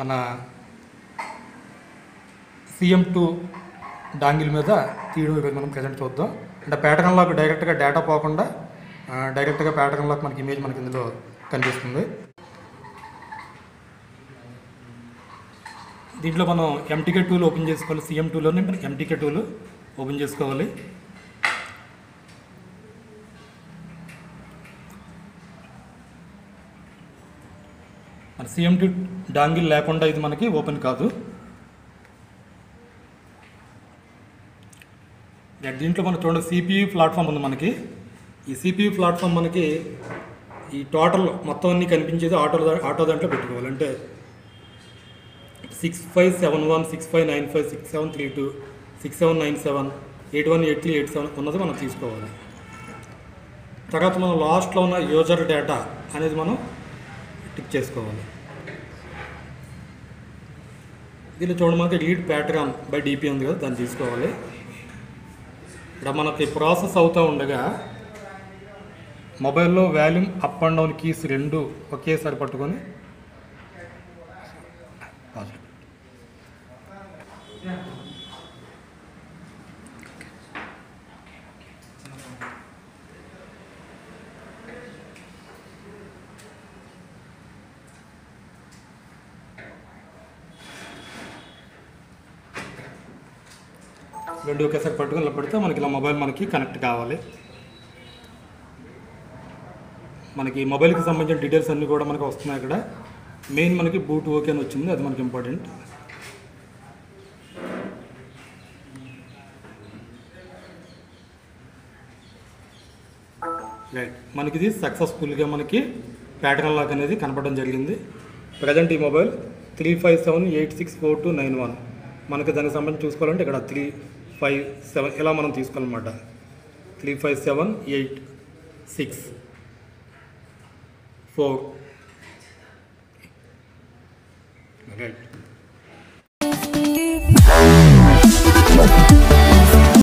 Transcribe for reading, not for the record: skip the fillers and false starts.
మన CM2 dongle మీద తీయడం ఈరోజు మనం ప్రజెంట్ చూద్దాం. అంటే ప్యాటర్న్ లాక్ డైరెక్ట్గా డేటా పోకుండా డైరెక్ట్గా ప్యాటర్న్ లాక్ మనకి ఇమేజ్ మనకి ఇందులో కనిపిస్తుంది. దీంట్లో మనం MTK టూల్ ఓపెన్ చేసుకోవాలి. CM2లోనే MTK టూల్ ఓపెన్ చేసుకోవాలి. మన CM2 డాంగిల్ లేకుండా ఇది మనకి ఓపెన్ కాదు. దీంట్లో మనం చూడండి CPU ప్లాట్ఫామ్ ఉంది మనకి. ఈ CPU ప్లాట్ఫామ్ మనకి ఈ టోటల్ మొత్తం అన్నీ కనిపించేది ఆటో దాంట్లో పెట్టుకోవాలి. అంటే 6571 6595 6732 6797 8183 87 ఉన్నది మనం తీసుకోవాలి. తర్వాత మనం లాస్ట్లో ఉన్న యూజర్ డేటా అనేది మనం టిక్ చేసుకోవాలి. దీనిలో చూడండి మనకి రీడ్ ప్యాటర్న్ బై DP ఉంది కదా, దాన్ని తీసుకోవాలి. ఇక్కడ మనకి ప్రాసెస్ అవుతూ ఉండగా మొబైల్లో volume up and down keys రెండు ఒకేసారి పట్టుకొని రెండు ఒకేసారి పట్టుకొని ఇలా పెడితే మనకి ఇలా మొబైల్ మనకి కనెక్ట్ కావాలి. మనకి మొబైల్కి సంబంధించిన డీటెయిల్స్ అన్నీ కూడా మనకు వస్తున్నాయి. ఇక్కడ మెయిన్ మనకి బూట్ ఓకే అని వచ్చింది, అది మనకి ఇంపార్టెంట్. రైట్, మనకి ఇది సక్సెస్ఫుల్గా మనకి ప్యాటర్న్ లాక్ అనేది కనపడడం జరిగింది. ప్రజెంట్ ఈ మొబైల్ 357864291 మనకి దానికి సంబంధించి చూసుకోవాలంటే ఇక్కడ 357 ఇలా మనం తీసుకోవాలన్నమాట. 35786 4 రైట్.